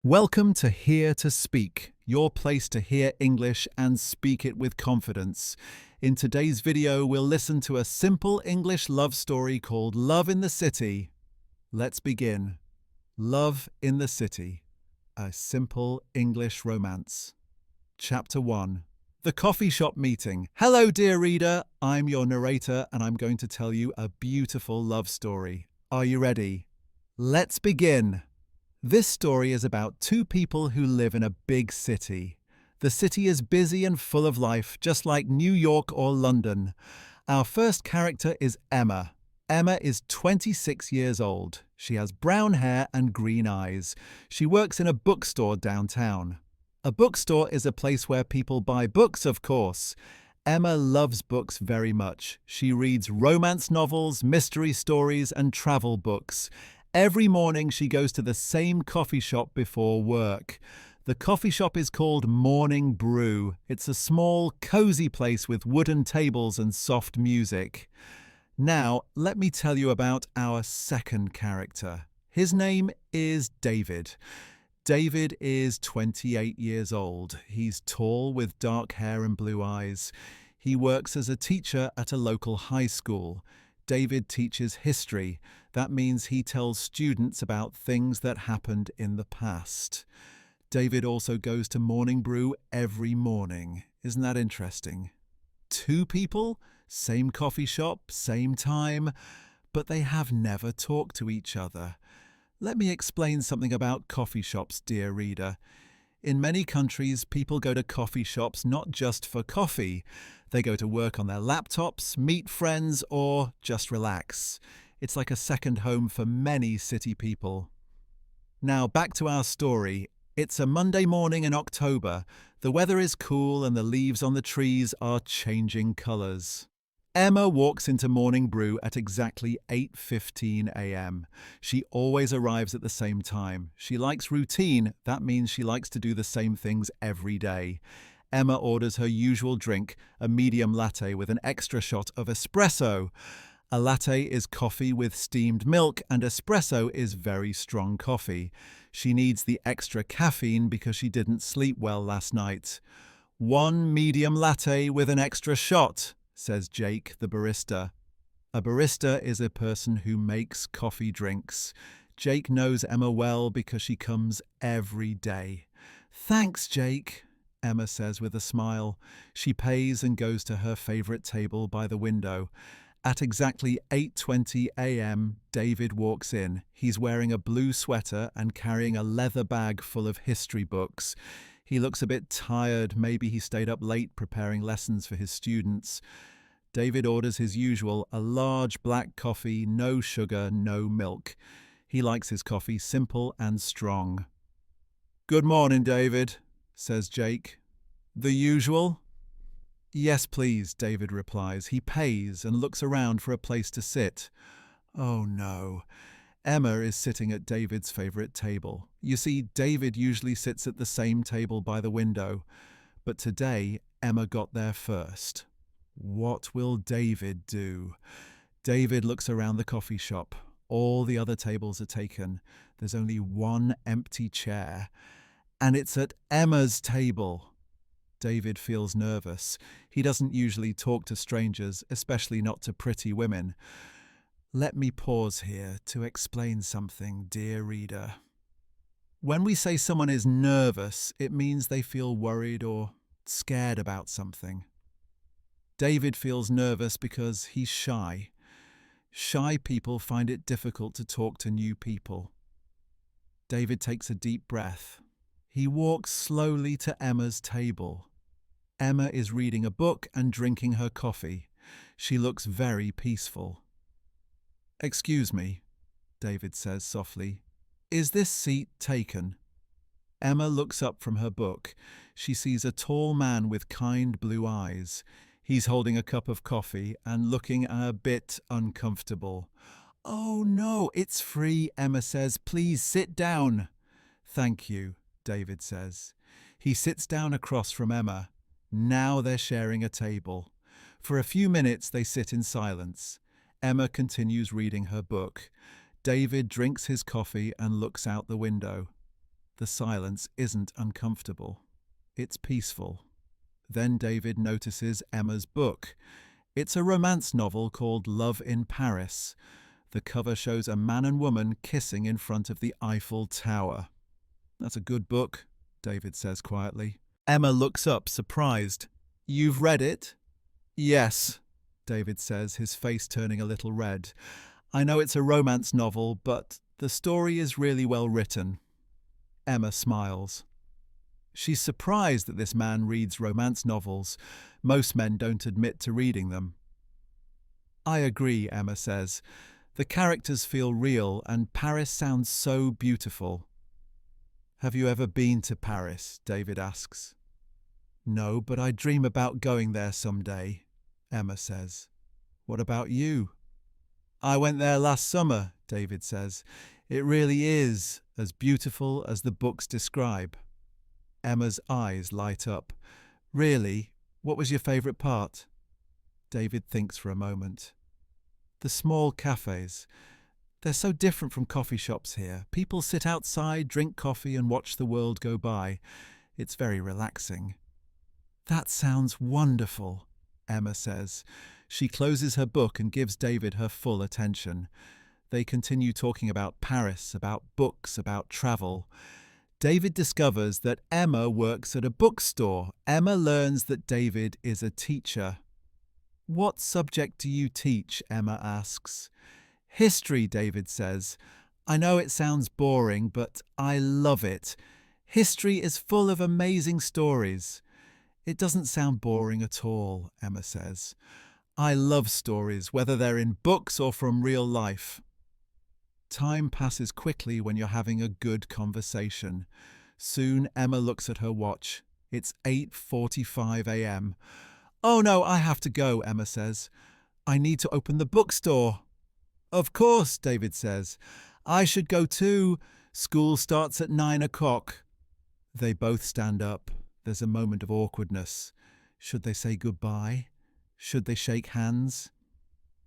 Welcome to Here to Speak, your place to hear English and speak it with confidence. In today's video, we'll listen to a simple English love story called Love in the City. Let's begin. Love in the City, a simple English romance. Chapter 1. The Coffee Shop Meeting. Hello, dear reader. I'm your narrator, and I'm going to tell you a beautiful love story. Are you ready? Let's begin. This story is about two people who live in a big city. The city is busy and full of life, just like New York or London. Our first character is Emma. Emma is 26 years old. She has brown hair and green eyes. She works in a bookstore downtown. A bookstore is a place where people buy books, of course. Emma loves books very much. She reads romance novels, mystery stories, and travel books. Every morning she goes to the same coffee shop before work. The coffee shop is called Morning Brew. It's a small, cozy place with wooden tables and soft music. Now, let me tell you about our second character. His name is David. David is 28 years old. He's tall with dark hair and blue eyes. He works as a teacher at a local high school. David teaches history. That means he tells students about things that happened in the past. David also goes to Morning Brew every morning. Isn't that interesting? Two people, same coffee shop, same time, but they have never talked to each other. Let me explain something about coffee shops, dear reader. In many countries, people go to coffee shops not just for coffee. They go to work on their laptops, meet friends, or just relax. It's like a second home for many city people. Now, back to our story. It's a Monday morning in October. The weather is cool and the leaves on the trees are changing colours. Emma walks into Morning Brew at exactly 8:15 a.m. She always arrives at the same time. She likes routine. That means she likes to do the same things every day. Emma orders her usual drink, a medium latte with an extra shot of espresso. A latte is coffee with steamed milk, and espresso is very strong coffee. She needs the extra caffeine because she didn't sleep well last night. One medium latte with an extra shot, says Jake, the barista. A barista is a person who makes coffee drinks. Jake knows Emma well because she comes every day. Thanks, Jake, Emma says with a smile. She pays and goes to her favourite table by the window. At exactly 8:20 a.m., David walks in. He's wearing a blue sweater and carrying a leather bag full of history books. He looks a bit tired. Maybe he stayed up late preparing lessons for his students. David orders his usual, a large black coffee, no sugar, no milk. He likes his coffee simple and strong. Good morning, David, says Jake. The usual? Yes, please, David replies. He pays and looks around for a place to sit. Oh no. Emma is sitting at David's favourite table. You see, David usually sits at the same table by the window, but today Emma got there first. What will David do? David looks around the coffee shop. All the other tables are taken. There's only one empty chair, and it's at Emma's table. David feels nervous. He doesn't usually talk to strangers, especially not to pretty women. Let me pause here to explain something, dear reader. When we say someone is nervous, it means they feel worried or scared about something. David feels nervous because he's shy. Shy people find it difficult to talk to new people. David takes a deep breath. He walks slowly to Emma's table. Emma is reading a book and drinking her coffee. She looks very peaceful. Excuse me, David says softly. Is this seat taken? Emma looks up from her book. She sees a tall man with kind blue eyes. He's holding a cup of coffee and looking a bit uncomfortable. Oh no, it's free, Emma says. Please sit down. Thank you, David says. He sits down across from Emma. Now they're sharing a table. For a few minutes they sit in silence. Emma continues reading her book. David drinks his coffee and looks out the window. The silence isn't uncomfortable. It's peaceful. Then David notices Emma's book. It's a romance novel called Love in Paris. The cover shows a man and woman kissing in front of the Eiffel Tower. "That's a good book," David says quietly. Emma looks up, surprised. "You've read it?" "Yes," David says, his face turning a little red. "I know it's a romance novel, but the story is really well written." Emma smiles. She's surprised that this man reads romance novels. Most men don't admit to reading them. "I agree," Emma says. "The characters feel real, and Paris sounds so beautiful." "Have you ever been to Paris?" David asks. "No, but I dream about going there someday," Emma says. "What about you?" "I went there last summer," David says. "It really is as beautiful as the books describe." Emma's eyes light up. "Really? What was your favourite part?" David thinks for a moment. "The small cafes. They're so different from coffee shops here. People sit outside, drink coffee and watch the world go by. It's very relaxing." "That sounds wonderful," Emma says. She closes her book and gives David her full attention. They continue talking about Paris, about books, about travel. David discovers that Emma works at a bookstore. Emma learns that David is a teacher. "What subject do you teach?" Emma asks. "History," David says. "I know it sounds boring, but I love it. History is full of amazing stories." "It doesn't sound boring at all," Emma says. "I love stories, whether they're in books or from real life." Time passes quickly when you're having a good conversation. Soon Emma looks at her watch. It's 8:45 a.m. "Oh no, I have to go," Emma says. "I need to open the bookstore." "Of course," David says. "I should go too. School starts at 9 o'clock. They both stand up. There's a moment of awkwardness. Should they say goodbye? Should they shake hands?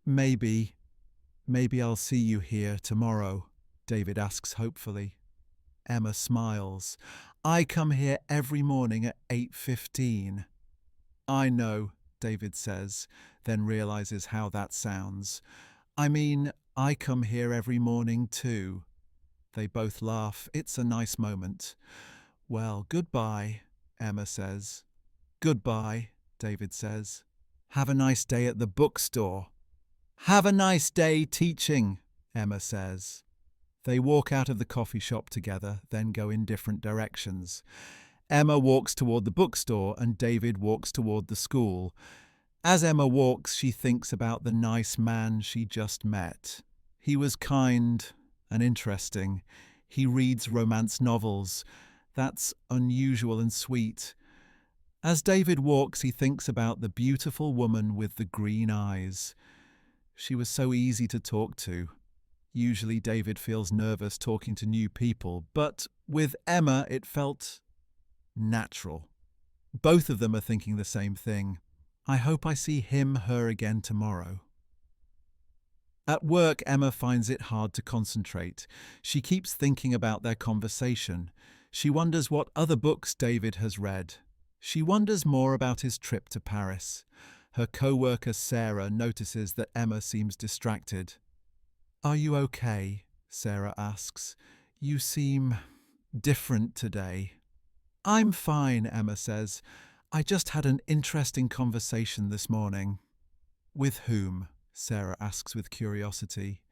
Maybe I'll see you here tomorrow," David asks hopefully. Emma smiles. "I come here every morning at 8:15. "I know," David says, then realizes how that sounds. "I mean, I come here every morning too." They both laugh. It's a nice moment. "Well, goodbye," Emma says. "Goodbye," David says. "Have a nice day at the bookstore." "Have a nice day teaching," Emma says. They walk out of the coffee shop together, then go in different directions. Emma walks toward the bookstore and David walks toward the school. As Emma walks, she thinks about the nice man she just met. He was kind and interesting. He reads romance novels. That's unusual and sweet. As David walks, he thinks about the beautiful woman with the green eyes. She was so easy to talk to. Usually David feels nervous talking to new people, but with Emma it felt natural. Both of them are thinking the same thing. I hope I see him, her again tomorrow. At work, Emma finds it hard to concentrate. She keeps thinking about their conversation. She wonders what other books David has read. She wonders more about his trip to Paris. Her co-worker Sarah notices that Emma seems distracted. "Are you okay?" Sarah asks. "You seem different today." "I'm fine," Emma says. "I just had an interesting conversation this morning." "With whom?" Sarah asks with curiosity.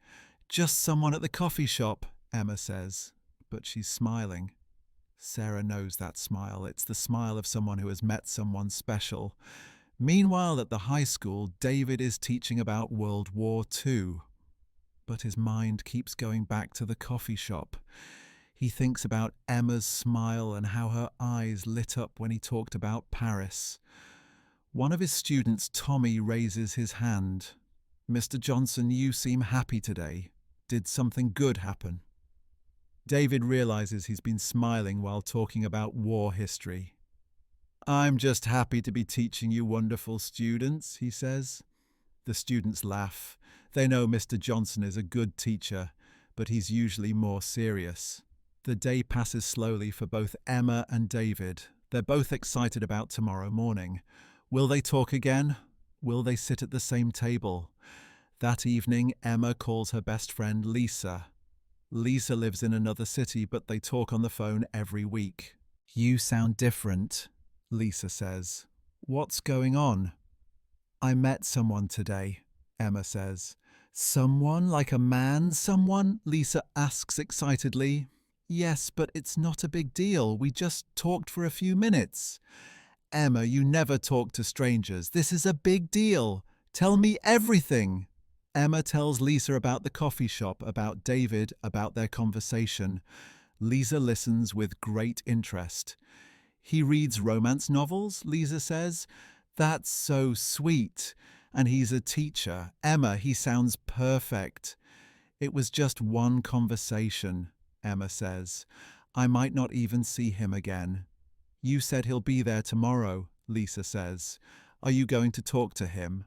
"Just someone at the coffee shop," Emma says, but she's smiling. Sarah knows that smile. It's the smile of someone who has met someone special. Meanwhile, at the high school, David is teaching about World War II. But his mind keeps going back to the coffee shop. He thinks about Emma's smile and how her eyes lit up when he talked about Paris. One of his students, Tommy, raises his hand. "Mr. Johnson, you seem happy today. Did something good happen?" David realizes he's been smiling while talking about war history. "I'm just happy to be teaching you wonderful students," he says. The students laugh. They know Mr. Johnson is a good teacher, but he's usually more serious. The day passes slowly for both Emma and David. They're both excited about tomorrow morning. Will they talk again? Will they sit at the same table? That evening, Emma calls her best friend Lisa. Lisa lives in another city, but they talk on the phone every week. "You sound different," Lisa says. "What's going on?" "I met someone today," Emma says. "Someone like a man, someone?" Lisa asks excitedly. "Yes, but it's not a big deal. We just talked for a few minutes." "Emma, you never talk to strangers. This is a big deal. Tell me everything." Emma tells Lisa about the coffee shop, about David, about their conversation. Lisa listens with great interest. "He reads romance novels," Lisa says. "That's so sweet. And he's a teacher. Emma, he sounds perfect." "It was just one conversation," Emma says. "I might not even see him again." "You said he'll be there tomorrow," Lisa says. "Are you going to talk to him?"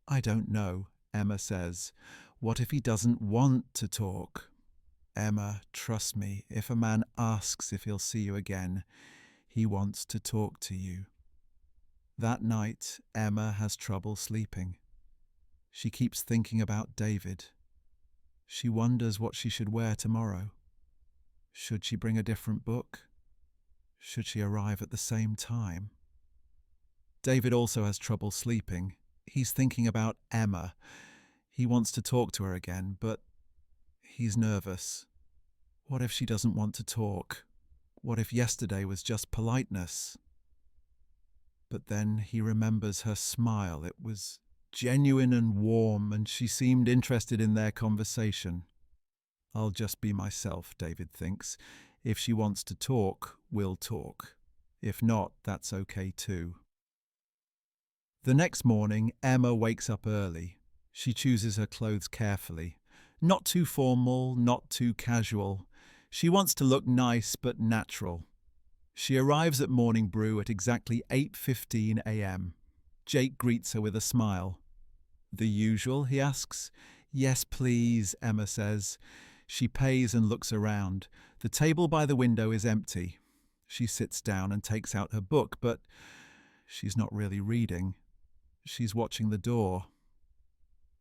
"I don't know," Emma says. "What if he doesn't want to talk?" "Emma, trust me, if a man asks if he'll see you again, he wants to talk to you." That night, Emma has trouble sleeping. She keeps thinking about David. She wonders what she should wear tomorrow. Should she bring a different book? Should she arrive at the same time? David also has trouble sleeping. He's thinking about Emma. He wants to talk to her again, but he's nervous. What if she doesn't want to talk? What if yesterday was just politeness? But then he remembers her smile. It was genuine and warm, and she seemed interested in their conversation. "I'll just be myself," David thinks. "If she wants to talk, we'll talk. If not, that's okay too." The next morning, Emma wakes up early. She chooses her clothes carefully. Not too formal, not too casual. She wants to look nice but natural. She arrives at Morning Brew at exactly 8:15 a.m. Jake greets her with a smile. "The usual?" he asks. "Yes, please," Emma says. She pays and looks around. The table by the window is empty. She sits down and takes out her book, but she's not really reading. She's watching the door.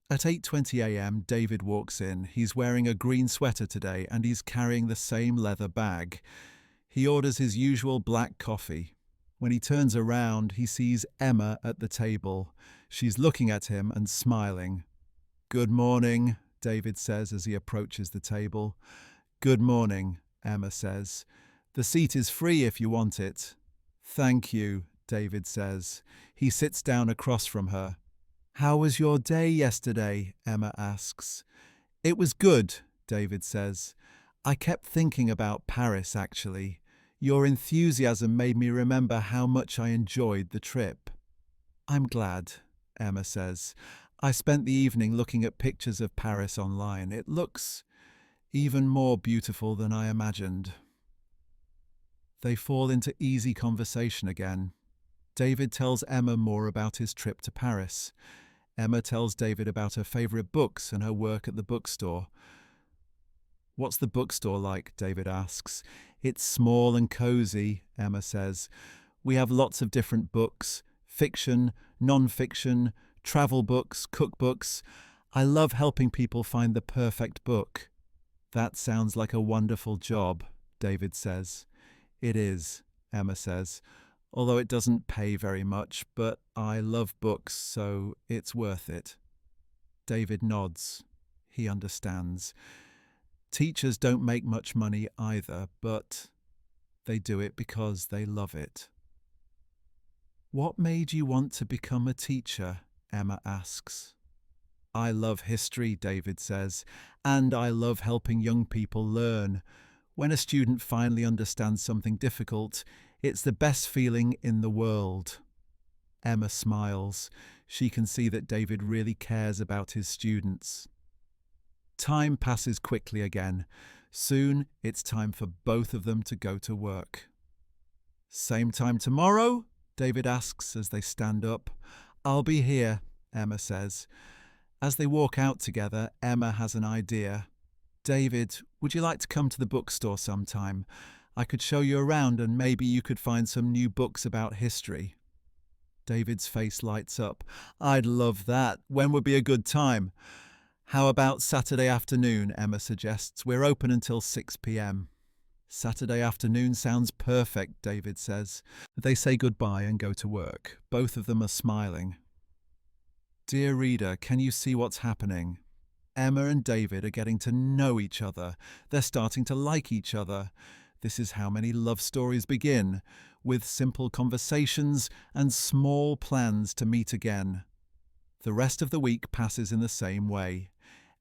At 8:20 a.m, David walks in. He's wearing a green sweater today and he's carrying the same leather bag. He orders his usual black coffee. When he turns around, he sees Emma at the table. She's looking at him and smiling. "Good morning," David says as he approaches the table. "Good morning," Emma says. "The seat is free if you want it." "Thank you," David says. He sits down across from her. "How was your day yesterday?" Emma asks. "It was good," David says. "I kept thinking about Paris, actually. Your enthusiasm made me remember how much I enjoyed the trip." "I'm glad," Emma says. "I spent the evening looking at pictures of Paris online. It looks even more beautiful than I imagined." They fall into easy conversation again. David tells Emma more about his trip to Paris. Emma tells David about her favourite books and her work at the bookstore. "What's the bookstore like?" David asks. "It's small and cosy," Emma says. "We have lots of different books, fiction, non-fiction, travel books, cookbooks. I love helping people find the perfect book." "That sounds like a wonderful job," David says. "It is," Emma says, "although it doesn't pay very much, but I love books, so it's worth it." David nods. He understands. Teachers don't make much money either, but they do it because they love it. "What made you want to become a teacher?" Emma asks. "I love history," David says, "and I love helping young people learn. When a student finally understands something difficult, it's the best feeling in the world." Emma smiles. She can see that David really cares about his students. Time passes quickly again. Soon it's time for both of them to go to work. "Same time tomorrow?" David asks as they stand up. "I'll be here," Emma says. As they walk out together, Emma has an idea. David, would you like to come to the bookstore sometime? I could show you around and maybe you could find some new books about history. David's face lights up. I'd love that. When would be a good time? How about Saturday afternoon, Emma suggests. We're open until 6 p.m. Saturday afternoon sounds perfect, David says. They say goodbye and go to work. Both of them are smiling. Dear reader, can you see what's happening? Emma and David are getting to know each other. They're starting to like each other. This is how many love stories begin, with simple conversations and small plans to meet again. The rest of the week passes in the same way.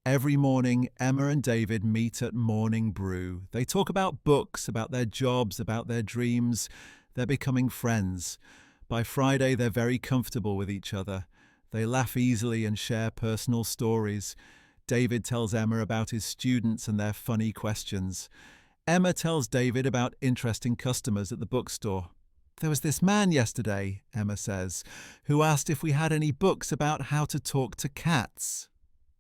Every morning, Emma and David meet at morning brew. They talk about books, about their jobs, about their dreams. They're becoming friends. By Friday, they're very comfortable with each other. They laugh easily and share personal stories. David tells Emma about his students and their funny questions. Emma tells David about interesting customers at the bookstore. There was this man yesterday, Emma says, who asked if we had any books about how to talk to cats.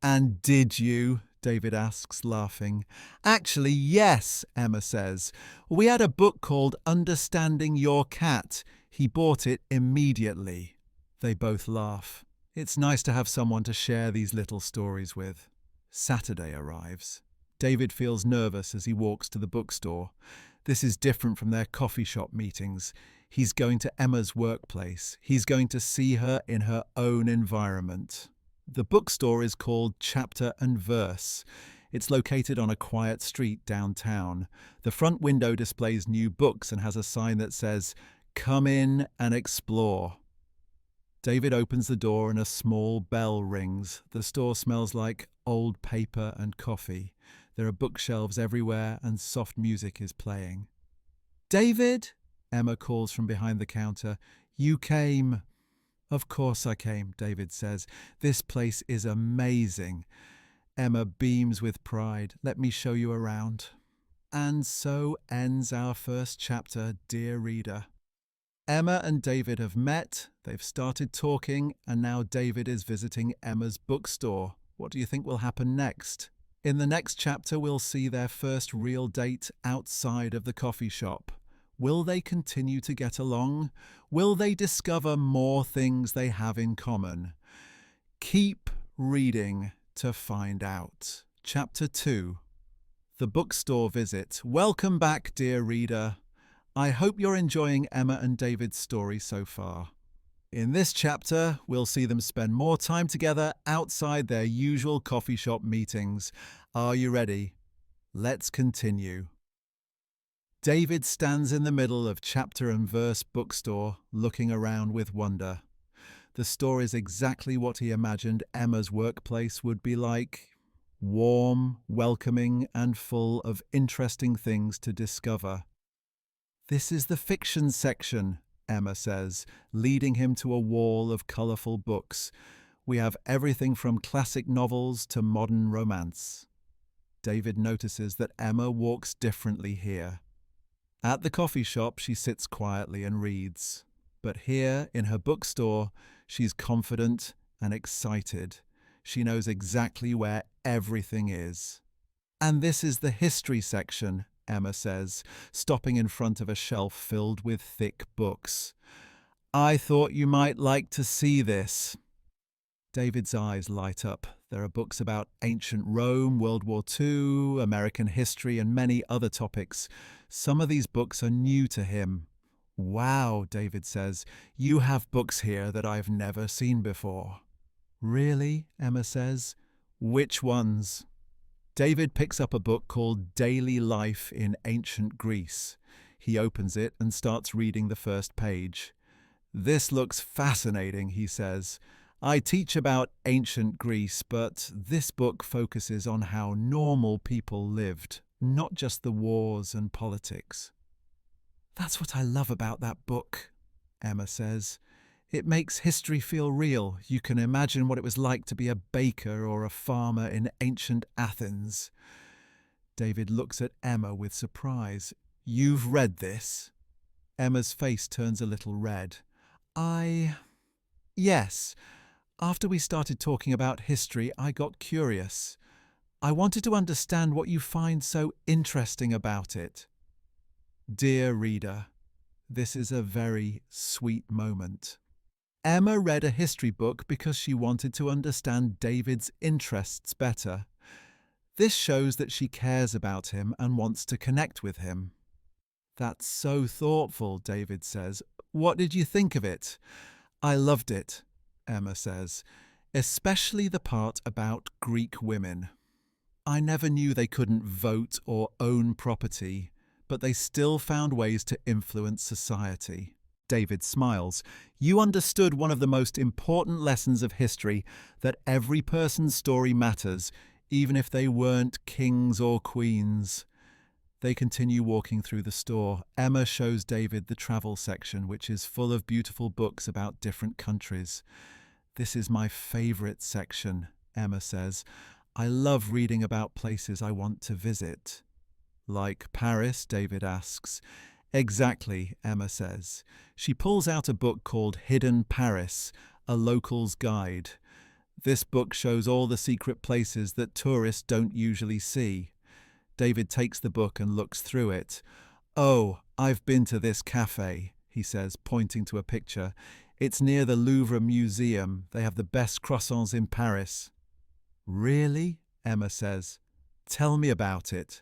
And did you? David asks, laughing. Actually, yes, Emma says. We had a book called Understanding Your Cat. He bought it immediately. They both laugh. It's nice to have someone to share these little stories with. Saturday arrives. David feels nervous as he walks to the bookstore. This is different from their coffee shop meetings. He's going to Emma's workplace. He's going to see her in her own environment. The bookstore is called Chapter and Verse. It's located on a quiet street downtown. The front window displays new books and has a sign that says, "Come in and explore." David opens the door and a small bell rings. The store smells like old paper and coffee. There are bookshelves everywhere and soft music is playing. "David," Emma calls from behind the counter. "You came." "Of course I came," David says. "This place is amazing." Emma beams with pride. "Let me show you around." And so ends our first chapter, dear reader. Emma and David have met, they've started talking, and now David is visiting Emma's bookstore. What do you think will happen next? In the next chapter, we'll see their first real date outside of the coffee shop. Will they continue to get along? Will they discover more things they have in common? Keep reading to find out. Chapter 2. The Bookstore Visit. Welcome back, dear reader. I hope you're enjoying Emma and David's story so far. In this chapter, we'll see them spend more time together outside their usual coffee shop meetings. Are you ready? Let's continue. David stands in the middle of Chapter and Verse bookstore, looking around with wonder. The store is exactly what he imagined Emma's workplace would be like. Warm, welcoming, and full of interesting things to discover. "This is the fiction section," Emma says, leading him to a wall of colourful books. "We have everything from classic novels to modern romance." David notices that Emma walks differently here. At the coffee shop, she sits quietly and reads. But here, in her bookstore, she's confident and excited. She knows exactly where everything is. "And this is the history section," Emma says, stopping in front of a shelf filled with thick books. "I thought you might like to see this." David's eyes light up. There are books about ancient Rome, World War II, American history, and many other topics. Some of these books are new to him. "Wow," David says, "you have books here that I've never seen before." "Really?" Emma says. "Which ones?" David picks up a book called Daily Life in Ancient Greece. He opens it and starts reading the first page. "This looks fascinating," he says. "I teach about ancient Greece, but this book focuses on how normal people lived, not just the wars and politics." "That's what I love about that book," Emma says. "It makes history feel real. You can imagine what it was like to be a baker or a farmer in ancient Athens." David looks at Emma with surprise. "You've read this?" Emma's face turns a little red. Yes. After we started talking about history, I got curious. I wanted to understand what you find so interesting about it. Dear reader, this is a very sweet moment. Emma read a history book because she wanted to understand David's interests better. This shows that she cares about him and wants to connect with him. That's so thoughtful, David says. What did you think of it? I loved it, Emma says, especially the part about Greek women. I never knew they couldn't vote or own property, but they still found ways to influence society. David smiles. You understood one of the most important lessons of history, that every person's story matters, even if they weren't kings or queens. They continue walking through the store. Emma shows David the travel section, which is full of beautiful books about different countries. This is my favorite section, Emma says. I love reading about places I want to visit. Like Paris, David asks. Exactly, Emma says. She pulls out a book called Hidden Paris, a local's guide. This book shows all the secret places that tourists don't usually see. David takes the book and looks through it. Oh, I've been to this cafe, he says, pointing to a picture. It's near the Louvre Museum. They have the best croissants in Paris. Really? Emma says. Tell me about it.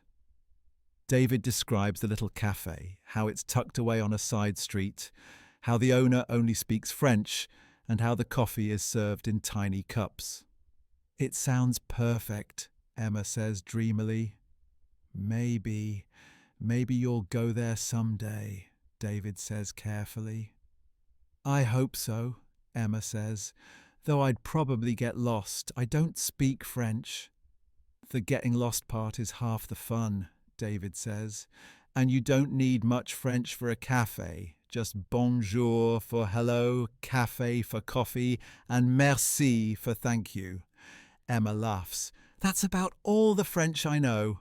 David describes the little cafe, how it's tucked away on a side street, how the owner only speaks French, and how the coffee is served in tiny cups. It sounds perfect, Emma says dreamily. Maybe you'll go there someday, David says carefully. I hope so, Emma says, though I'd probably get lost. I don't speak French. The getting lost part is half the fun, David says, and you don't need much French for a cafe. Just bonjour for hello, café for coffee, and merci for thank you. Emma laughs. That's about all the French I know.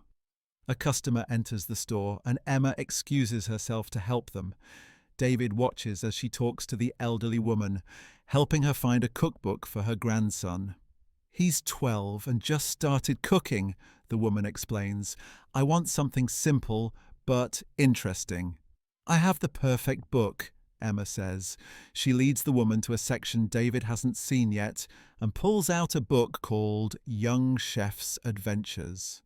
A customer enters the store and Emma excuses herself to help them. David watches as she talks to the elderly woman, helping her find a cookbook for her grandson. He's 12 and just started cooking, the woman explains. I want something simple but interesting. I have the perfect book, Emma says. She leads the woman to a section David hasn't seen yet and pulls out a book called Young Chef's Adventures.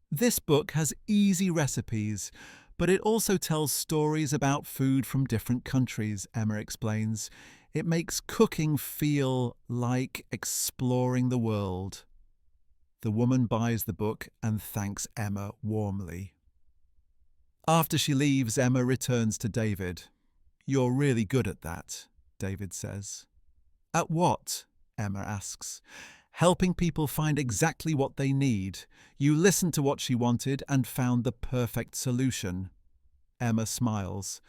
This book has easy recipes, but it also tells stories about food from different countries, Emma explains. It makes cooking feel like exploring the world. The woman buys the book and thanks Emma warmly. After she leaves, Emma returns to David. You're really good at that, David says. At what? Emma asks. Helping people find exactly what they need. You listened to what she wanted and found the perfect solution. Emma smiles.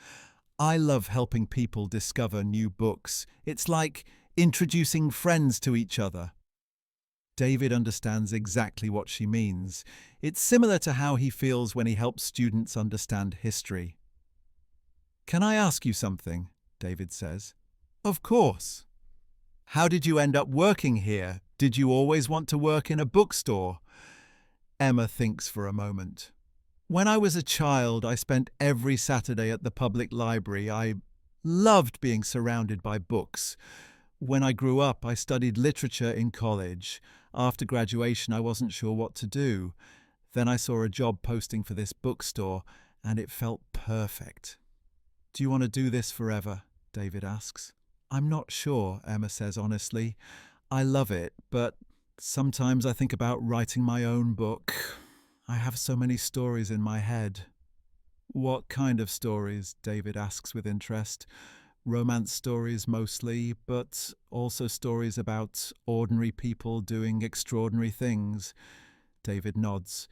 I love helping people discover new books. It's like introducing friends to each other. David understands exactly what she means. It's similar to how he feels when he helps students understand history. Can I ask you something? David says. Of course. How did you end up working here? Did you always want to work in a bookstore? Emma thinks for a moment. When I was a child, I spent every Saturday at the public library. I loved being surrounded by books. When I grew up, I studied literature in college. After graduation, I wasn't sure what to do. Then I saw a job posting for this bookstore, and it felt perfect. Do you want to do this forever? David asks. I'm not sure, Emma says honestly. I love it, but sometimes I think about writing my own book. I have so many stories in my head. What kind of stories? David asks with interest. Romance stories mostly, but also stories about ordinary people doing extraordinary things. David nods.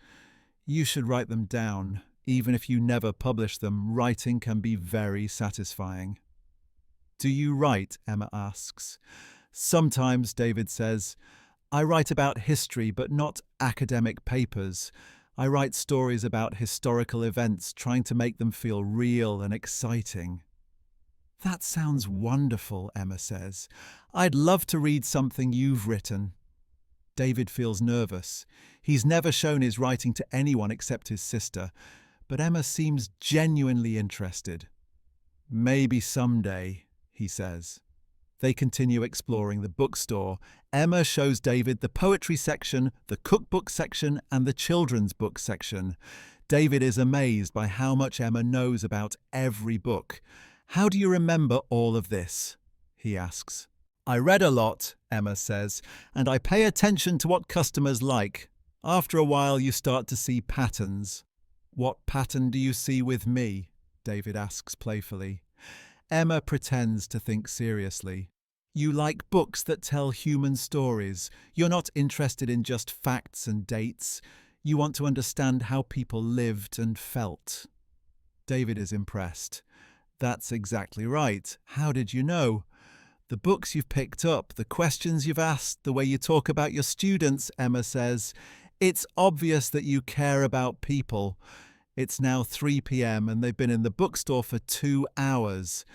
You should write them down. Even if you never publish them, writing can be very satisfying. Do you write? Emma asks. Sometimes, David says. I write about history, but not academic papers. I write stories about historical events, trying to make them feel real and exciting. That sounds wonderful, Emma says. I'd love to read something you've written. David feels nervous. He's never shown his writing to anyone except his sister, but Emma seems genuinely interested. "Maybe someday," he says. They continue exploring the bookstore. Emma shows David the poetry section, the cookbook section, and the children's book section. David is amazed by how much Emma knows about every book. "How do you remember all of this?" he asks. "I read a lot," Emma says, "and I pay attention to what customers like. After a while, you start to see patterns." "What pattern do you see with me?" David asks playfully. Emma pretends to think seriously. "You like books that tell human stories. You're not interested in just facts and dates. You want to understand how people lived and felt." David is impressed. "That's exactly right. How did you know?" "The books you've picked up, the questions you've asked, the way you talk about your students," Emma says. "It's obvious that you care about people." It's now 3 p.m. and they've been in the bookstore for 2 hours.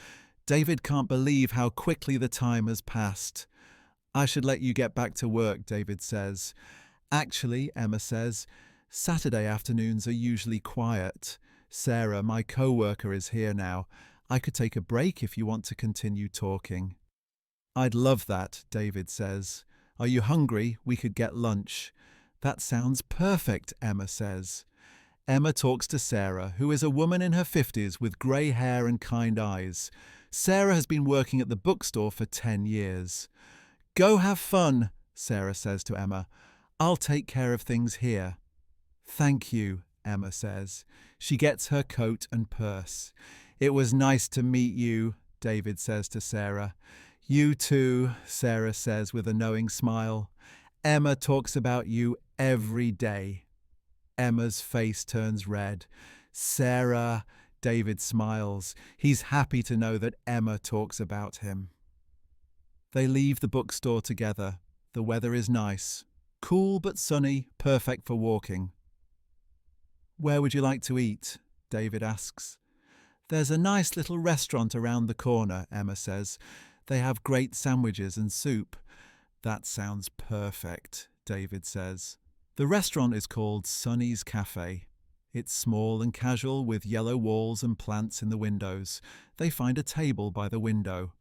David can't believe how quickly the time has passed. "I should let you get back to work," David says. "Actually," Emma says, "Saturday afternoons are usually quiet. Sarah, my co-worker, is here now. I could take a break if you want to continue talking." "I'd love that," David says. "Are you hungry? We could get lunch." "That sounds perfect," Emma says. Emma talks to Sarah, who is a woman in her 50s with grey hair and kind eyes. Sarah has been working at the bookstore for 10 years. "Go have fun," Sarah says to Emma. "I'll take care of things here." "Thank you," Emma says. She gets her coat and purse. "It was nice to meet you," David says to Sarah. "You too," Sarah says with a knowing smile. "Emma talks about you every day." Emma's face turns red. "Sarah," David smiles. He's happy to know that Emma talks about him. They leave the bookstore together. The weather is nice. Cool but sunny, perfect for walking. "Where would you like to eat?" David asks. "There's a nice little restaurant around the corner," Emma says. "They have great sandwiches and soup." "That sounds perfect," David says. The restaurant is called Sunny's Cafe. It's small and casual with yellow walls and plants in the windows. They find a table by the window.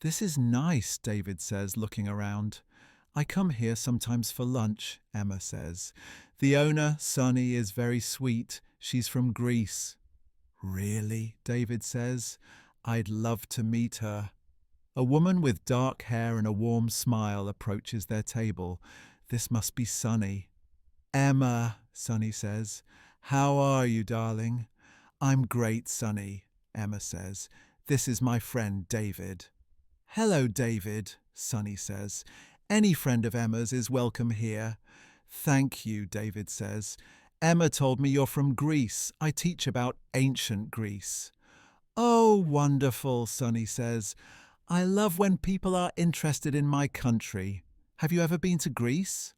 "This is nice," David says, looking around. "I come here sometimes for lunch," Emma says. "The owner, Sunny, is very sweet. She's from Greece." "Really?" David says. "I'd love to meet her." A woman with dark hair and a warm smile approaches their table. This must be Sunny. "Emma," Sunny says. "How are you, darling?" "I'm great, Sunny," Emma says. "This is my friend David." "Hello, David," Sunny says. "Any friend of Emma's is welcome here." "Thank you," David says. "Emma told me you're from Greece. I teach about ancient Greece." "Oh, wonderful," Sunny says. "I love when people are interested in my country. Have you ever been to Greece?"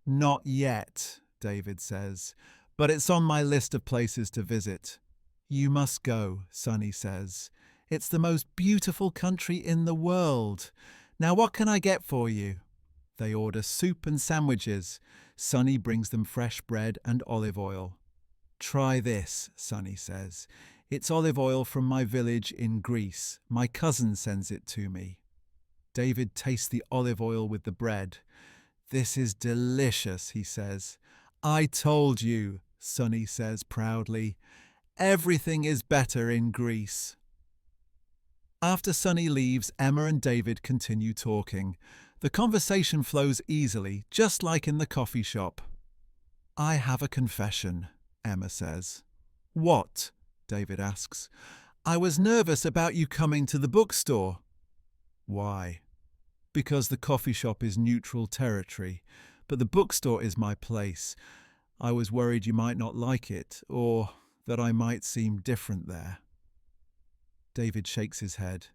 "Not yet," David says, "but it's on my list of places to visit." "You must go," Sunny says. "It's the most beautiful country in the world. Now what can I get for you?" They order soup and sandwiches. Sunny brings them fresh bread and olive oil. "Try this," Sunny says. "It's olive oil from my village in Greece. My cousin sends it to me." David tastes the olive oil with the bread. "This is delicious," he says. "I told you," Sunny says proudly. "Everything is better in Greece." After Sunny leaves, Emma and David continue talking. The conversation flows easily, just like in the coffee shop. "I have a confession," Emma says. "What?" David asks. "I was nervous about you coming to the bookstore." "Why?" "Because the coffee shop is neutral territory, but the bookstore is my place. I was worried you might not like it, or that I might seem different there." David shakes his head.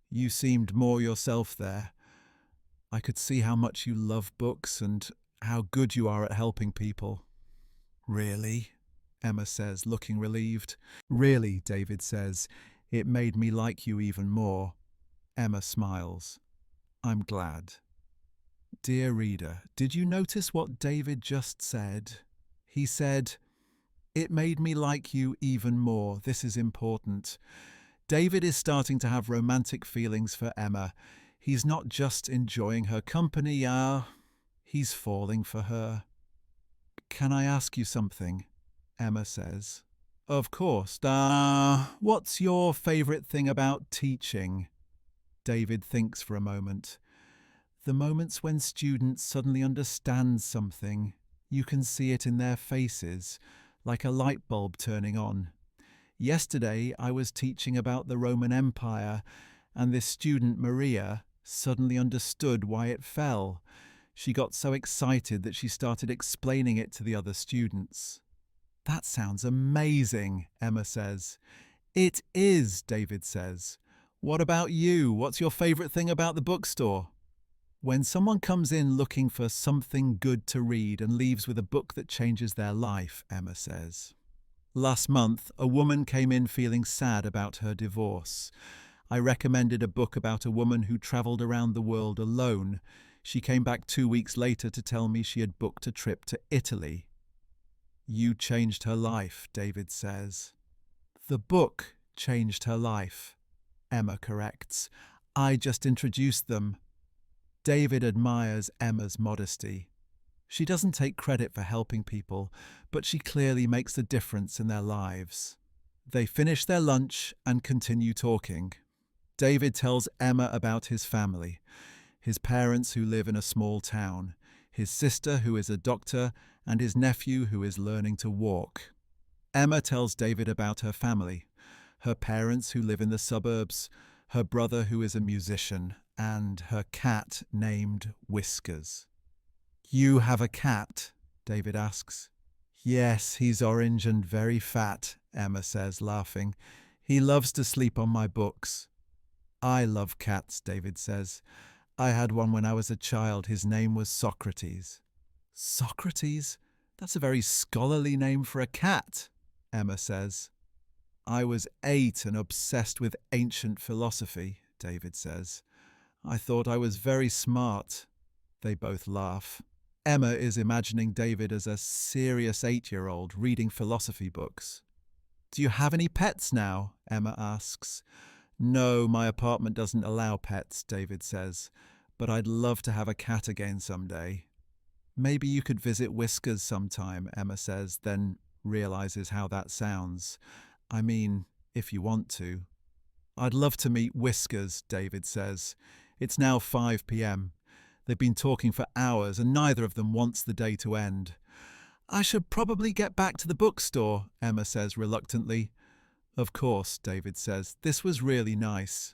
"You seemed more yourself there. I could see how much you love books and how good you are at helping people." "Really?" Emma says, looking relieved. "Really," David says. "It made me like you even more." Emma smiles. "I'm glad." Dear reader, did you notice what David just said? He said, "It made me like you even more." This is important. David is starting to have romantic feelings for Emma. He's not just enjoying her company, he's falling for her. "Can I ask you something?" Emma says. "Of course. What's your favourite thing about teaching?" David thinks for a moment. The moments when students suddenly understand something, you can see it in their faces, like a light bulb turning on. Yesterday, I was teaching about the Roman Empire, and this student, Maria, suddenly understood why it fell. She got so excited that she started explaining it to the other students. "That sounds amazing," Emma says. "It is," David says. "What about you? What's your favourite thing about the bookstore?" When someone comes in looking for something good to read and leaves with a book that changes their life, Emma says. Last month, a woman came in feeling sad about her divorce. I recommended a book about a woman who travelled around the world alone. She came back 2 weeks later to tell me she had booked a trip to Italy. "You changed her life," David says. "The book changed her life," Emma corrects. "I just introduced them." David admires Emma's modesty. She doesn't take credit for helping people, but she clearly makes a difference in their lives. They finish their lunch and continue talking. David tells Emma about his family, his parents who live in a small town, his sister who is a doctor, and his nephew who is learning to walk. Emma tells David about her family, her parents who live in the suburbs, her brother who is a musician, and her cat named Whiskers. "You have a cat?" David asks. "Yes, he's orange and very fat," Emma says, laughing. "He loves to sleep on my books." "I love cats," David says. "I had one when I was a child. His name was Socrates." "Socrates? That's a very scholarly name for a cat," Emma says. "I was 8 and obsessed with ancient philosophy," David says. "I thought I was very smart." They both laugh. Emma is imagining David as a serious 8-year-old reading philosophy books. "Do you have any pets now?" Emma asks. "No, my apartment doesn't allow pets," David says, "but I'd love to have a cat again someday." "Maybe you could visit Whiskers sometime," Emma says, then realizes how that sounds. "I mean, if you want to." "I'd love to meet Whiskers," David says. It's now 5 p.m. They've been talking for hours and neither of them wants the day to end. "I should probably get back to the bookstore," Emma says reluctantly. "Of course," David says. "This was really nice."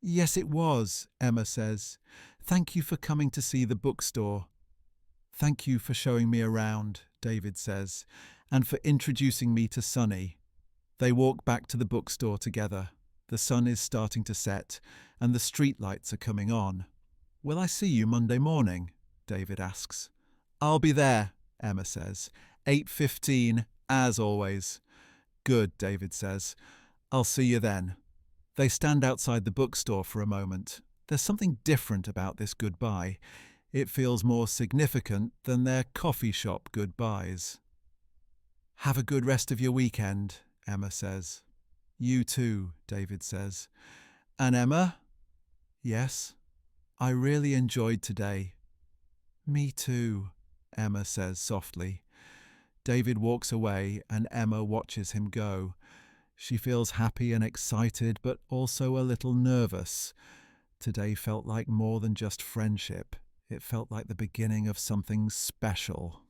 "Yes, it was," Emma says. "Thank you for coming to see the bookstore." "Thank you for showing me around," David says, "and for introducing me to Sunny." They walk back to the bookstore together. The sun is starting to set, and the streetlights are coming on. "Will I see you Monday morning?" David asks. "I'll be there," Emma says. 8:15, as always. "Good," David says. "I'll see you then." They stand outside the bookstore for a moment. There's something different about this goodbye. It feels more significant than their coffee shop goodbyes. "Have a good rest of your weekend," Emma says. "You too," David says. "And Emma?" "Yes?" "I really enjoyed today." "Me too," Emma says softly. David walks away and Emma watches him go. She feels happy and excited, but also a little nervous. Today felt like more than just friendship. It felt like the beginning of something special.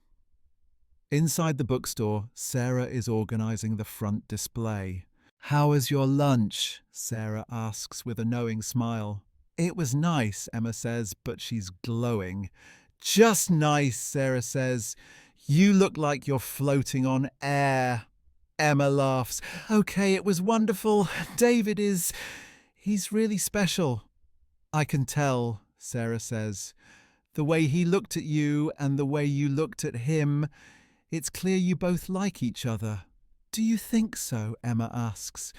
Inside the bookstore, Sarah is organising the front display. "How was your lunch?" Sarah asks with a knowing smile. "It was nice," Emma says, but she's glowing. "Just nice," Sarah says. "You look like you're floating on air." Emma laughs. "Okay, it was wonderful. He's really special." "I can tell," Sarah says. "The way he looked at you and the way you looked at him, it's clear you both like each other." "Do you think so?" Emma asks.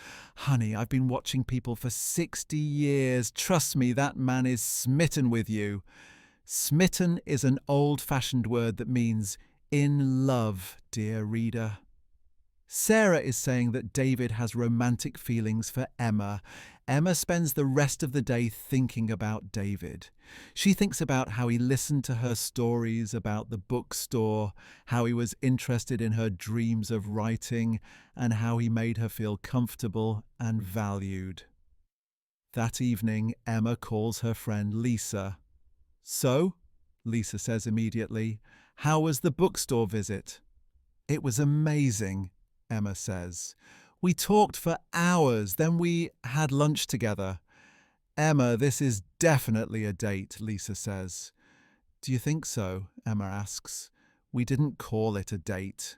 "Honey, I've been watching people for 60 years. Trust me, that man is smitten with you." Smitten is an old-fashioned word that means in love, dear reader. Sarah is saying that David has romantic feelings for Emma. Emma spends the rest of the day thinking about David. She thinks about how he listened to her stories about the bookstore, how he was interested in her dreams of writing, and how he made her feel comfortable and valued. That evening, Emma calls her friend Lisa. "So," Lisa says immediately, "how was the bookstore visit?" "It was amazing," Emma says. "We talked for hours, then we had lunch together." "Emma, this is definitely a date," Lisa says. "Do you think so?" Emma asks. "We didn't call it a date."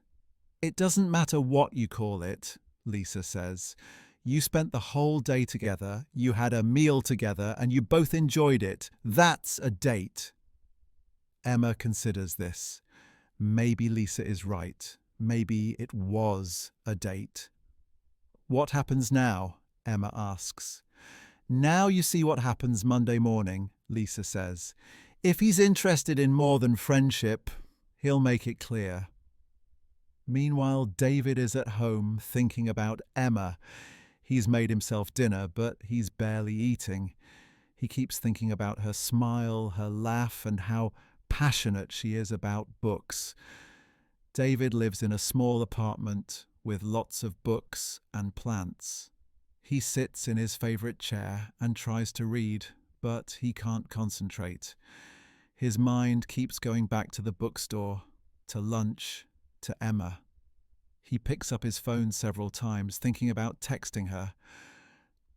"It doesn't matter what you call it," Lisa says. "You spent the whole day together, you had a meal together, and you both enjoyed it. That's a date." Emma considers this. Maybe Lisa is right. Maybe it was a date. "What happens now?" Emma asks. "Now you see what happens Monday morning," Lisa says. "If he's interested in more than friendship, he'll make it clear." Meanwhile, David is at home thinking about Emma. He's made himself dinner, but he's barely eating. He keeps thinking about her smile, her laugh, and how passionate she is about books. David lives in a small apartment with lots of books and plants. He sits in his favourite chair and tries to read, but he can't concentrate. His mind keeps going back to the bookstore, to lunch, to Emma. He picks up his phone several times, thinking about texting her.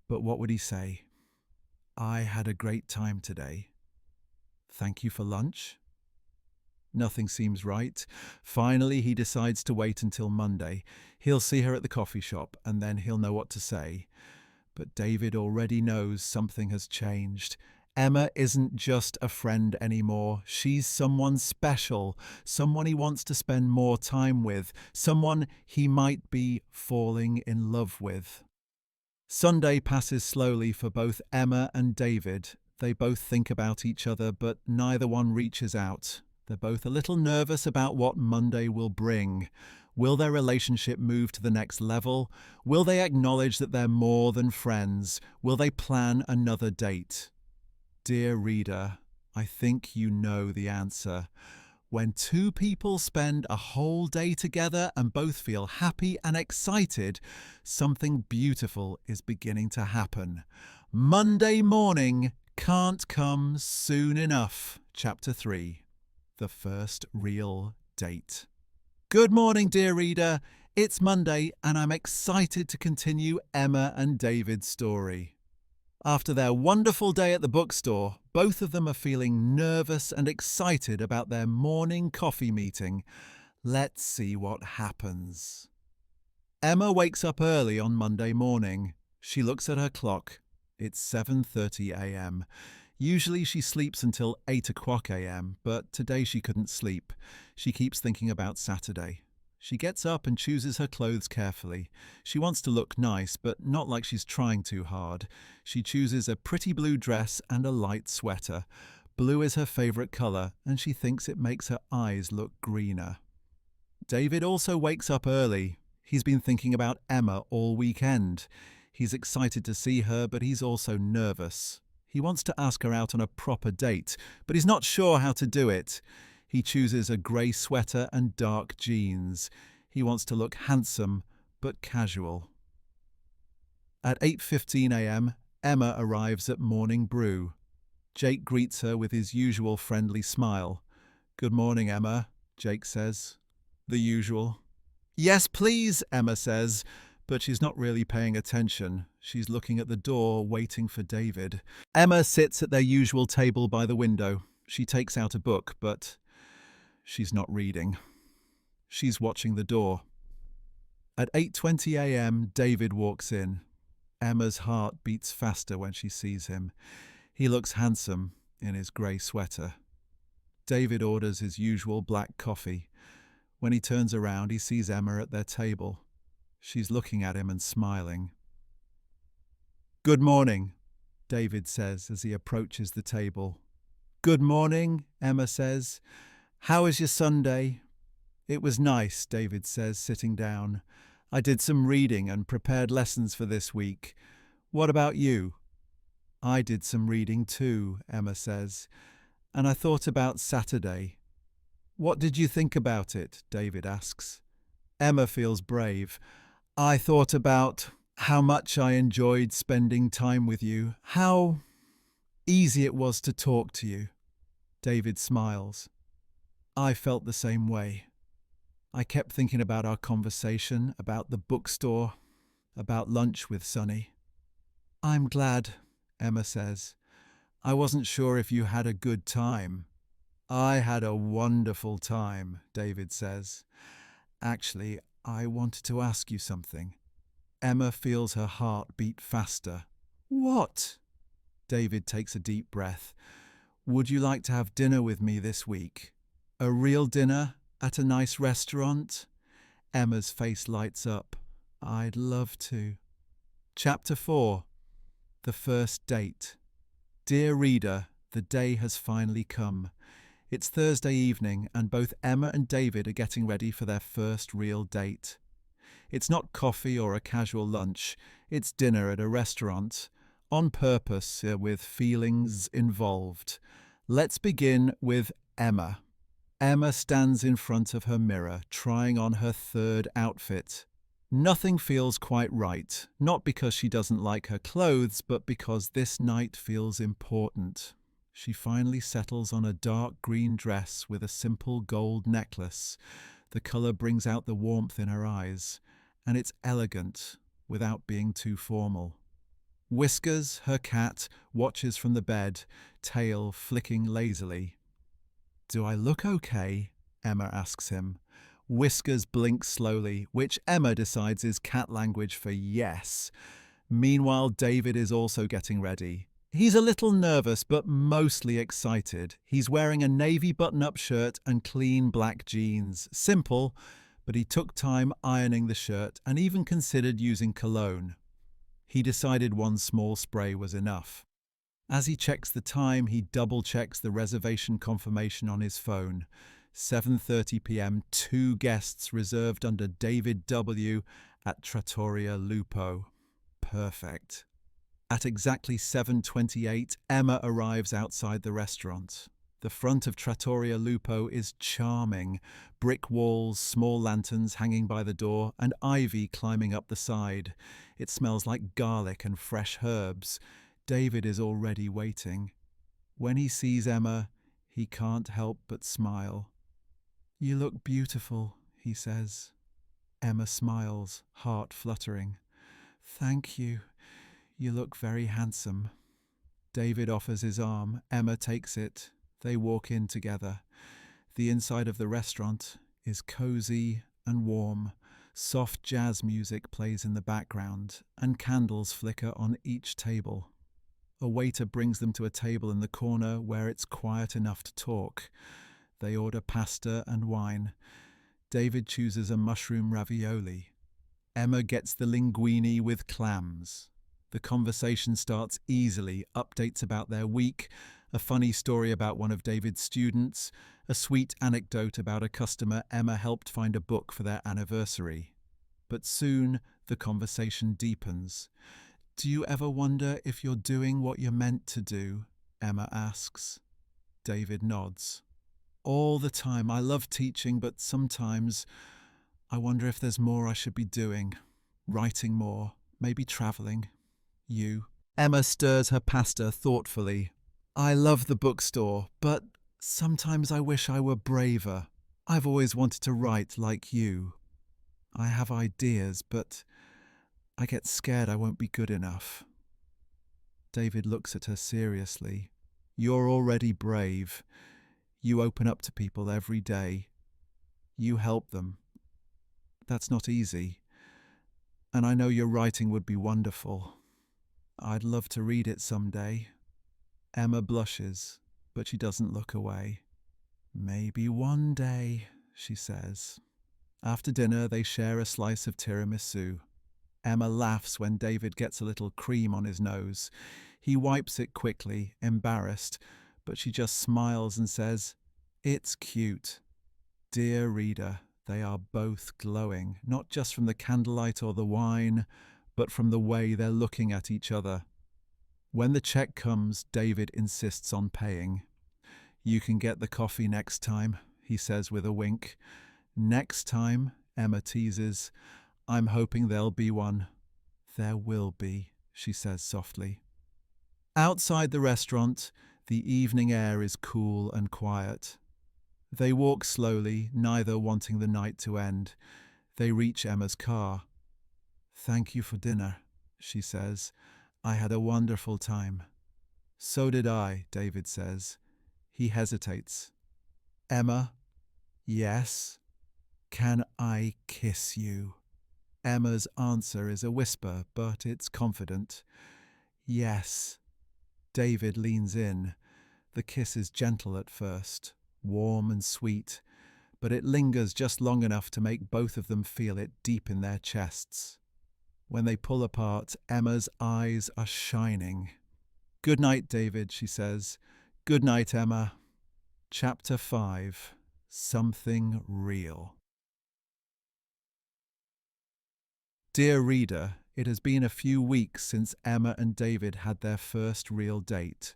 But what would he say? "I had a great time today." "Thank you for lunch?" Nothing seems right. Finally, he decides to wait until Monday. He'll see her at the coffee shop, and then he'll know what to say. But David already knows something has changed. Emma isn't just a friend anymore. She's someone special, someone he wants to spend more time with, someone he might be falling in love with. Sunday passes slowly for both Emma and David. They both think about each other, but neither one reaches out. They're both a little nervous about what Monday will bring. Will their relationship move to the next level? Will they acknowledge that they're more than friends? Will they plan another date? Dear reader, I think you know the answer. When two people spend a whole day together and both feel happy and excited, something beautiful is beginning to happen. Monday morning can't come soon enough. Chapter 3. The first real date. Good morning, dear reader. It's Monday and I'm excited to continue Emma and David's story. After their wonderful day at the bookstore, both of them are feeling nervous and excited about their morning coffee meeting. Let's see what happens. Emma wakes up early on Monday morning. She looks at her clock. It's 7:30 a.m. Usually she sleeps until 8 o'clock a.m., but today she couldn't sleep. She keeps thinking about Saturday. She gets up and chooses her clothes carefully. She wants to look nice, but not like she's trying too hard. She chooses a pretty blue dress and a light sweater. Blue is her favourite colour, and she thinks it makes her eyes look greener. David also wakes up early. He's been thinking about Emma all weekend. He's excited to see her, but he's also nervous. He wants to ask her out on a proper date, but he's not sure how to do it. He chooses a grey sweater and dark jeans. He wants to look handsome, but casual. At 8:15 a.m., Emma arrives at Morning Brew. Jake greets her with his usual friendly smile. "Good morning, Emma," Jake says. "The usual." "Yes, please," Emma says, but she's not really paying attention. She's looking at the door, waiting for David. Emma sits at their usual table by the window. She takes out a book, but she's not reading. She's watching the door. At 8:20 a.m., David walks in. Emma's heart beats faster when she sees him. He looks handsome in his grey sweater. David orders his usual black coffee. When he turns around, he sees Emma at their table. She's looking at him and smiling. "Good morning," David says as he approaches the table. Good morning, Emma says. How was your Sunday? It was nice, David says, sitting down. I did some reading and prepared lessons for this week. What about you? I did some reading too, Emma says, and I thought about Saturday. What did you think about it? David asks. Emma feels brave. I thought about how much I enjoyed spending time with you, how easy it was to talk to you. David smiles. I felt the same way. I kept thinking about our conversation, about the bookstore, about lunch with Sonny. I'm glad, Emma says. I wasn't sure if you had a good time. I had a wonderful time, David says. Actually, I wanted to ask you something. Emma feels her heart beat faster. What? David takes a deep breath. Would you like to have dinner with me this week? A real dinner at a nice restaurant? Emma's face lights up. I'd love to. Chapter 4. The First Date. Dear reader, the day has finally come. It's Thursday evening and both Emma and David are getting ready for their first real date. It's not coffee or a casual lunch, it's dinner at a restaurant, on purpose, with feelings involved. Let's begin with Emma. Emma stands in front of her mirror, trying on her third outfit. Nothing feels quite right, not because she doesn't like her clothes, but because this night feels important. She finally settles on a dark green dress with a simple gold necklace. The colour brings out the warmth in her eyes, and it's elegant without being too formal. Whiskers, her cat, watches from the bed, tail flicking lazily. Do I look okay? Emma asks him. Whiskers blinks slowly, which Emma decides is cat language for yes. Meanwhile, David is also getting ready. He's a little nervous, but mostly excited. He's wearing a navy button-up shirt and clean black jeans. Simple, but he took time ironing the shirt and even considered using cologne. He decided one small spray was enough. As he checks the time, he double-checks the reservation confirmation on his phone. 7:30 p.m., 2 guests reserved under David W. at Trattoria Lupo. Perfect. At exactly 7:28, Emma arrives outside the restaurant. The front of Trattoria Lupo is charming. Brick walls, small lanterns hanging by the door, and ivy climbing up the side. It smells like garlic and fresh herbs. David is already waiting. When he sees Emma, he can't help but smile. You look beautiful, he says. Emma smiles, heart fluttering. Thank you. You look very handsome. David offers his arm. Emma takes it. They walk in together. The inside of the restaurant is cozy and warm. Soft jazz music plays in the background, and candles flicker on each table. A waiter brings them to a table in the corner where it's quiet enough to talk. They order pasta and wine. David chooses a mushroom ravioli. Emma gets the linguine with clams. The conversation starts easily, updates about their week, a funny story about one of David's students, a sweet anecdote about a customer Emma helped find a book for their anniversary. But soon the conversation deepens. Do you ever wonder if you're doing what you're meant to do? Emma asks. David nods. All the time. I love teaching, but sometimes I wonder if there's more I should be doing. Writing more, maybe travelling. You. Emma stirs her pasta thoughtfully. I love the bookstore, but sometimes I wish I were braver. I've always wanted to write like you. I have ideas, but I get scared I won't be good enough. David looks at her seriously. You're already brave. You open up to people every day. You help them. That's not easy. And I know your writing would be wonderful. I'd love to read it someday. Emma blushes, but she doesn't look away. Maybe one day, she says. After dinner, they share a slice of tiramisu. Emma laughs when David gets a little cream on his nose. He wipes it quickly, embarrassed, but she just smiles and says, "It's cute." Dear reader, they are both glowing, not just from the candlelight or the wine, but from the way they're looking at each other. When the check comes, David insists on paying. "You can get the coffee next time," he says with a wink. "Next time," Emma teases. "I'm hoping there'll be one." "There will be," she says softly. Outside the restaurant, the evening air is cool and quiet. They walk slowly, neither wanting the night to end. They reach Emma's car. "Thank you for dinner," she says. "I had a wonderful time." "So did I," David says. He hesitates. "Emma?" "Yes?" "Can I kiss you?" Emma's answer is a whisper, but it's confident. "Yes." David leans in. The kiss is gentle at first, warm and sweet, but it lingers just long enough to make both of them feel it deep in their chests. When they pull apart, Emma's eyes are shining. "Good night, David," she says. "Good night, Emma." Chapter 5. Something Real. Dear reader, it has been a few weeks since Emma and David had their first real date.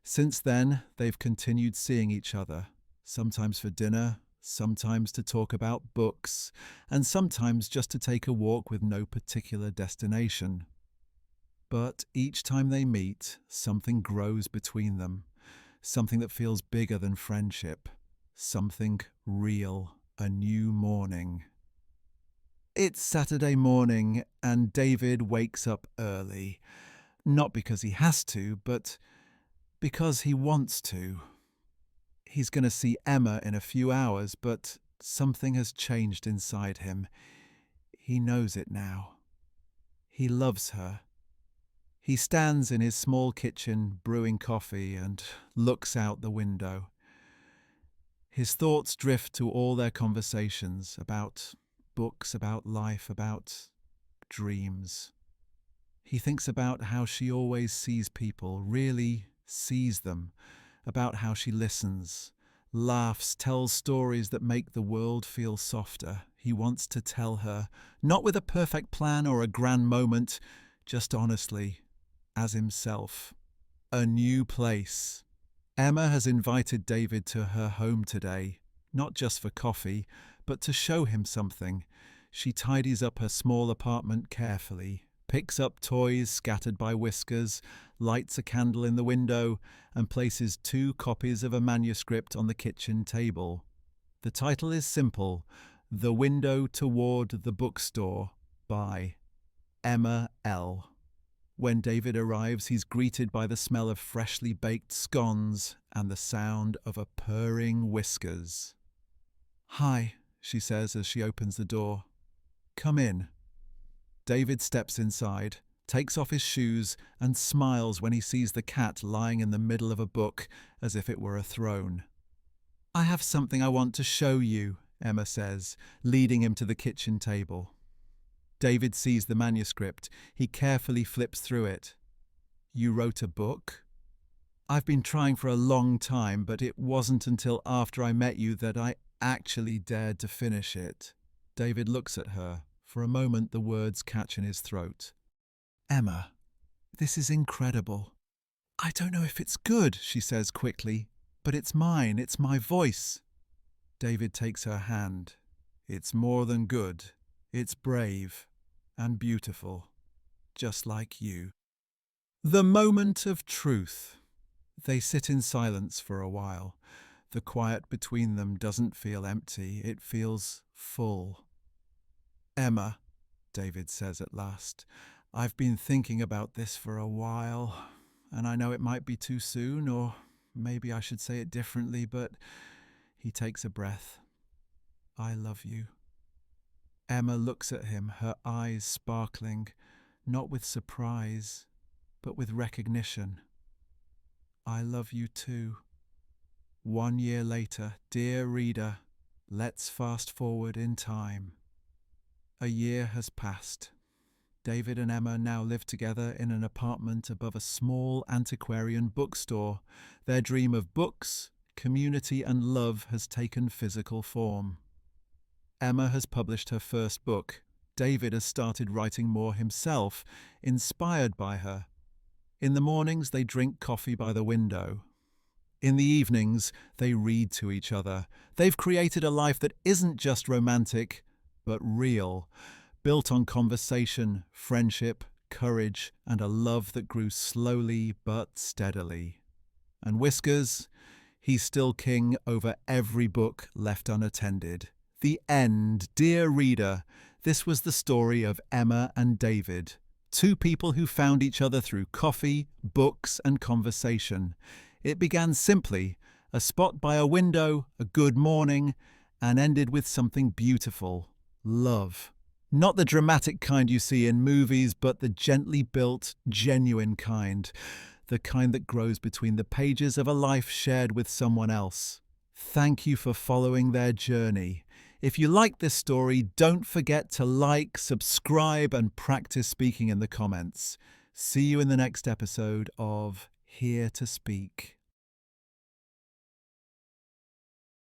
Since then, they've continued seeing each other, sometimes for dinner, sometimes to talk about books, and sometimes just to take a walk with no particular destination. But each time they meet, something grows between them, something that feels bigger than friendship, something real, a new morning. It's Saturday morning, and David wakes up early. Not because he has to, but because he wants to. He's going to see Emma in a few hours, but something has changed inside him. He knows it now. He loves her. He stands in his small kitchen brewing coffee and looks out the window. His thoughts drift to all their conversations about books, about life, about dreams. He thinks about how she always sees people, really sees them, about how she listens, laughs, tells stories that make the world feel softer. He wants to tell her, not with a perfect plan or a grand moment, just honestly, as himself. A new place. Emma has invited David to her home today, not just for coffee, but to show him something. She tidies up her small apartment carefully, picks up toys scattered by Whiskers, lights a candle in the window, and places 2 copies of a manuscript on the kitchen table. The title is simple, The Window Toward the Bookstore by Emma L. When David arrives, he's greeted by the smell of freshly baked scones and the sound of a purring Whiskers. "Hi," she says as she opens the door. "Come in." David steps inside, takes off his shoes, and smiles when he sees the cat lying in the middle of a book as if it were a throne. "I have something I want to show you," Emma says, leading him to the kitchen table. David sees the manuscript. He carefully flips through it. "You wrote a book?" "I've been trying for a long time, but it wasn't until after I met you that I actually dared to finish it." David looks at her. For a moment, the words catch in his throat. "Emma, this is incredible." "I don't know if it's good," she says quickly, "but it's mine. It's my voice." David takes her hand. "It's more than good. It's brave and beautiful, just like you." The moment of truth. They sit in silence for a while. The quiet between them doesn't feel empty. It feels full. "Emma," David says at last, "I've been thinking about this for a while, and I know it might be too soon, or maybe I should say it differently, but..." He takes a breath. "I love you." Emma looks at him, her eyes sparkling, not with surprise, but with recognition. "I love you too." 1 year later, dear reader, let's fast forward in time. A year has passed. David and Emma now live together in an apartment above a small antiquarian bookstore. Their dream of books, community, and love has taken physical form. Emma has published her first book. David has started writing more himself, inspired by her. In the mornings, they drink coffee by the window. In the evenings, they read to each other. They've created a life that isn't just romantic, but real, built on conversation, friendship, courage, and a love that grew slowly but steadily. And Whiskers, he's still king over every book left unattended. The end, dear reader. This was the story of Emma and David, two people who found each other through coffee, books, and conversation. It began simply, a spot by a window, a good morning, and ended with something beautiful, love. Not the dramatic kind you see in movies, but the gently built, genuine kind. The kind that grows between the pages of a life shared with someone else. Thank you for following their journey. If you like this story, don't forget to like, subscribe, and practice speaking in the comments. See you in the next episode of Here to Speak.